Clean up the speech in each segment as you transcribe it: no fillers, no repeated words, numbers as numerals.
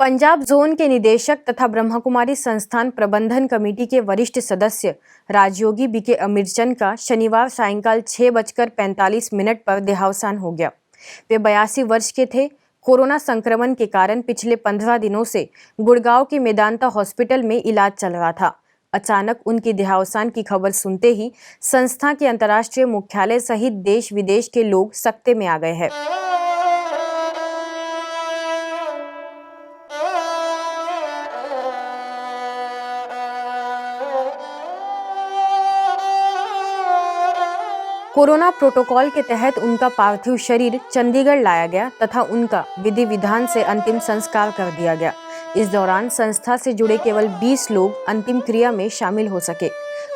Punjab zone के निदेशक तथा ब्रह्मकुमारी संस्थान प्रबंधन कमेटी के वरिष्ठ सदस्य राजयोगी बीके अमीरचंद का शनिवार सायंकाल 6:45 पर देहावसान हो गया। वे 82 वर्ष के थे। कोरोना संक्रमण के कारण पिछले 15 दिनों से गुड़गांव के मेदांता हॉस्पिटल में इलाज चल रहा था। अचानक उनकी देहावसान की खबर सुनते ही संस्था के अंतर्राष्ट्रीय मुख्यालय सहित देश विदेश के लोग सकते में आ गए हैं। कोरोना प्रोटोकॉल के तहत उनका पार्थिव शरीर चंडीगढ़ लाया गया तथा उनका विधि विधान से अंतिम संस्कार कर दिया गया। इस दौरान संस्था से जुड़े केवल 20 लोग अंतिम क्रिया में शामिल हो सके।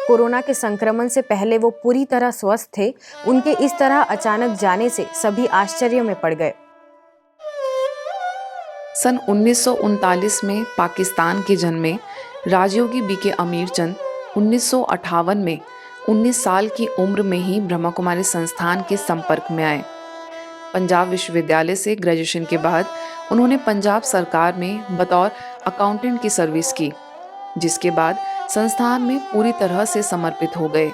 कोरोना के संक्रमण से पहले वो पूरी तरह स्वस्थ थे। उनके इस तरह अचानक जाने से सभी आश्चर्य में पड़ गए। सन 1939 में पाकिस्तान के जन्मे राजयोगी बीके अमीरचंद 1958 में 19 साल की उम्र में ही ब्रह्मकुमारी संस्थान के संपर्क में आए। पंजाब विश्वविद्यालय से ग्रेजुएशन के बाद उन्होंने पंजाब सरकार में बतौर अकाउंटेंट की सर्विस की, जिसके बाद संस्थान में पूरी तरह से समर्पित हो गए।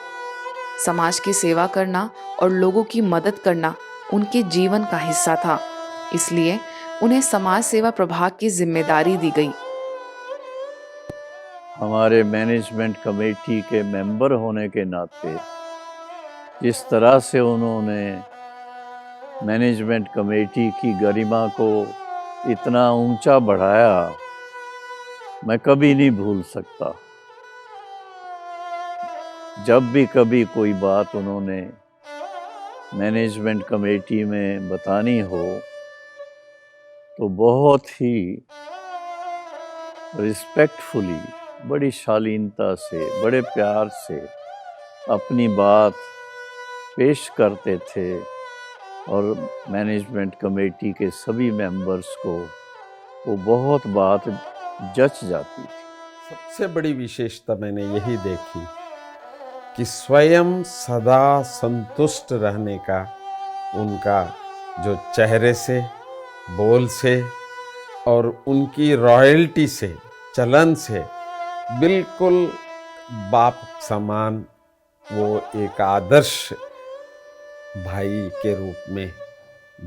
समाज की सेवा करना और लोगों की मदद करना उनके जीवन का हिस्सा था, इसलिए उन्हें समाज सेवा प्रभाग की जिम्मेदारी दी गई। हमारे मैनेजमेंट कमेटी के मेंबर होने के नाते जिस तरह से उन्होंने मैनेजमेंट कमेटी की गरिमा को इतना ऊंचा बढ़ाया, मैं कभी नहीं भूल सकता। जब भी कभी कोई बात उन्होंने मैनेजमेंट कमेटी में बतानी हो तो बहुत ही रिस्पेक्टफुली, बड़ी शालीनता से, बड़े प्यार से अपनी बात पेश करते थे और मैनेजमेंट कमेटी के सभी मेंबर्स को वो बहुत बात जच जाती थी। सबसे बड़ी विशेषता मैंने यही देखी कि स्वयं सदा संतुष्ट रहने का उनका जो चेहरे से, बोल से और उनकी रॉयल्टी से, चलन से बिल्कुल बाप समान वो एक आदर्श भाई के रूप में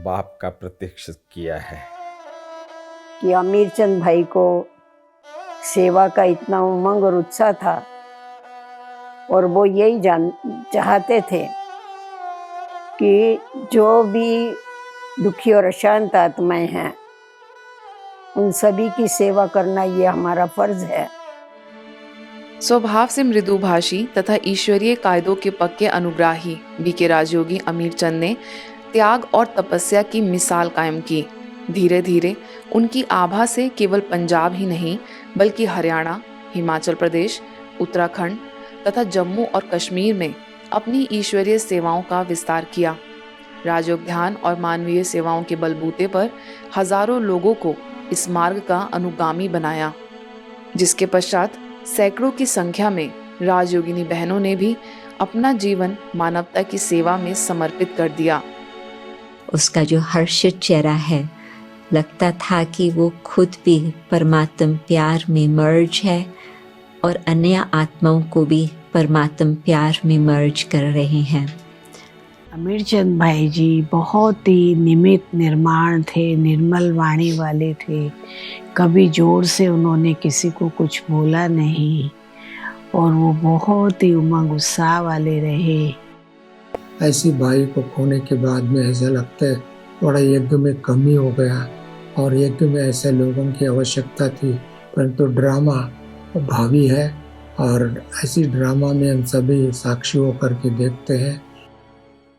बाप का प्रतिष्ठित किया है। कि अमीरचंद भाई को सेवा का इतना उमंग और उत्साह था और वो यही चाहते थे कि जो भी दुखी और अशांत आत्माएं हैं उन सभी की सेवा करना ये हमारा फर्ज है। स्वभाव से मृदुभाषी तथा ईश्वरीय कायदों के पक्के अनुग्राही बीके राजयोगी अमीरचंद ने त्याग और तपस्या की मिसाल कायम की। धीरे धीरे उनकी आभा से केवल पंजाब ही नहीं बल्कि हरियाणा, हिमाचल प्रदेश, उत्तराखंड तथा जम्मू और कश्मीर में अपनी ईश्वरीय सेवाओं का विस्तार किया। राजयोग ध्यान और मानवीय सेवाओं के बलबूते पर हजारों लोगों को इस मार्ग का अनुगामी बनाया, जिसके पश्चात सैकड़ों की संख्या में राजयोगिनी बहनों ने भी अपना जीवन मानवता की सेवा में समर्पित कर दिया। उसका जो हर्षित चेहरा है, लगता था कि वो खुद भी परमात्म प्यार में मर्ज है और अन्य आत्माओं को भी परमात्म प्यार में मर्ज कर रहे हैं। अमीरचंद भाई जी बहुत ही निमित्त निर्माण थे, निर्मल वाणी वाले थे। कभी जोर से उन्होंने किसी को कुछ बोला नहीं और वो बहुत ही उमंग उत्साह वाले रहे। ऐसी भाई को खोने के बाद में ऐसा लगता है थोड़ा यज्ञ में कमी हो गया और यज्ञ में ऐसे लोगों की आवश्यकता थी, परंतु ड्रामा भावी है और ऐसी ड्रामा में हम सभी साक्षी होकर के देखते हैं।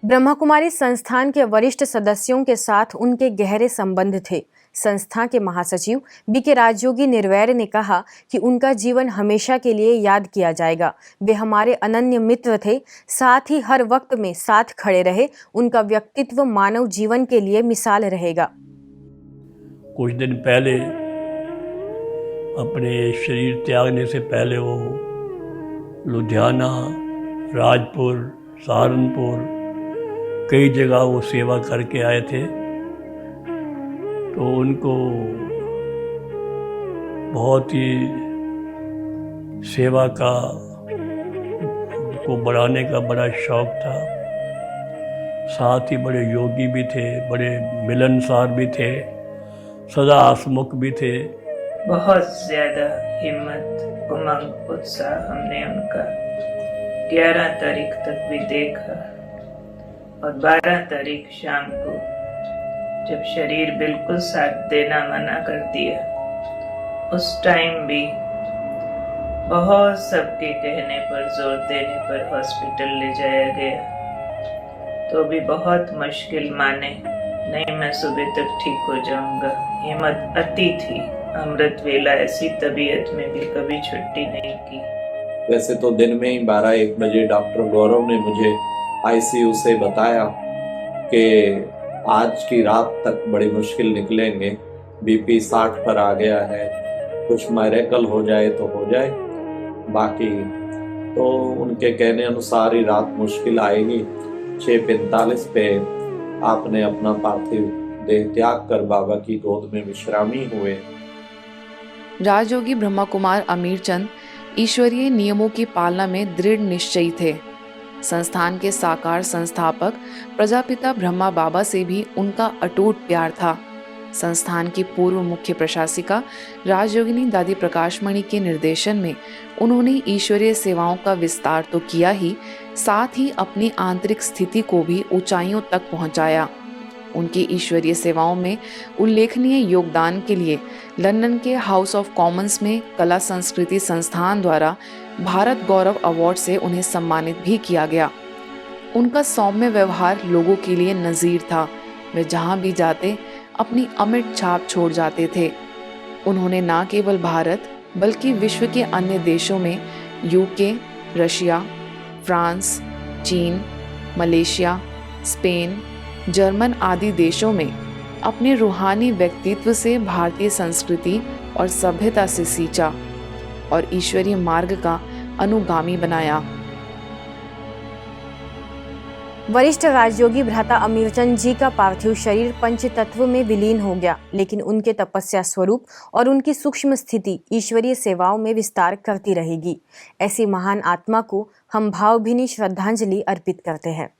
ब्रह्मकुमारी संस्थान के वरिष्ठ सदस्यों के साथ उनके गहरे संबंध थे। संस्था के महासचिव बीके राजयोगी निर्वैर ने कहा कि उनका जीवन हमेशा के लिए याद किया जाएगा। वे हमारे अनन्य मित्र थे, साथ ही हर वक्त में साथ खड़े रहे। उनका व्यक्तित्व मानव जीवन के लिए मिसाल रहेगा। कुछ दिन पहले अपने शरीर त्यागने से पहले वो लुधियाना, राजपुर, सहारनपुर कई जगह वो सेवा करके आए थे। तो उनको बहुत ही सेवा को बढ़ाने का बड़ा शौक था। साथ ही बड़े योगी भी थे, बड़े मिलनसार भी थे, सदा हंसमुख भी थे। बहुत ज़्यादा हिम्मत, उमंग, उत्साह हमने उनका 11 तारीख तक भी देखा और 12 तारीख शाम को जब शरीर बिल्कुल साथ देना मना कर दिया, उस टाइम भी बहुत सबके कहने पर, जोर देने पर हॉस्पिटल ले जाया गया, तो भी बहुत मुश्किल माने, नहीं मैं सुबह तक ठीक हो जाऊंगा। हिम्मत अति थी। अमृत वेला ऐसी तबीयत में भी कभी छुट्टी नहीं की। वैसे तो दिन में ही 12-1 बजे डॉक्टर गौरव ने मुझे आईसीयू से बताया कि आज की रात तक बड़ी मुश्किल निकलेंगे, बीपी 60 पर आ गया है, कुछ मैरेकल हो जाए तो हो जाए, बाकी तो उनके कहने अनुसार ही रात मुश्किल आएगी। 6:45 पे आपने अपना पार्थिव देह त्याग कर बाबा की गोद में विश्रामी हुए। राजयोगी ब्रह्मा कुमार अमीरचंद ईश्वरीय नियमों की पालना में दृढ़ निश्चयी थे। संस्थान के साकार संस्थापक प्रजापिता ब्रह्मा बाबा से भी उनका अटूट प्यार था। संस्थान की पूर्व मुख्य प्रशासिका राजयोगिनी दादी प्रकाशमणि के निर्देशन में उन्होंने ईश्वरीय सेवाओं का विस्तार तो किया ही, साथ ही अपनी आंतरिक स्थिति को भी ऊंचाइयों तक पहुंचाया। उनकी ईश्वरीय सेवाओं में उल्लेखनीय योगदान के लिए लंदन के हाउस ऑफ कॉमन्स में कला संस्कृति संस्थान द्वारा भारत गौरव अवार्ड से उन्हें सम्मानित भी किया गया। उनका सौम्य व्यवहार लोगों के लिए नज़ीर था। वे जहां भी जाते अपनी अमिट छाप छोड़ जाते थे। उन्होंने न केवल भारत बल्कि विश्व के अन्य देशों में यूके, रशिया, फ्रांस, चीन, मलेशिया, स्पेन, जर्मन आदि देशों में अपने रूहानी व्यक्तित्व से भारतीय संस्कृति और सभ्यता से सींचा और ईश्वरीय मार्ग का अनुगामी बनाया। वरिष्ठ राजयोगी भ्राता अमीरचंद जी का पार्थिव शरीर पंच तत्व में विलीन हो गया, लेकिन उनके तपस्या स्वरूप और उनकी सूक्ष्म स्थिति ईश्वरीय सेवाओं में विस्तार करती रहेगी। ऐसी महान आत्मा को हम भावभीनी श्रद्धांजलि अर्पित करते हैं।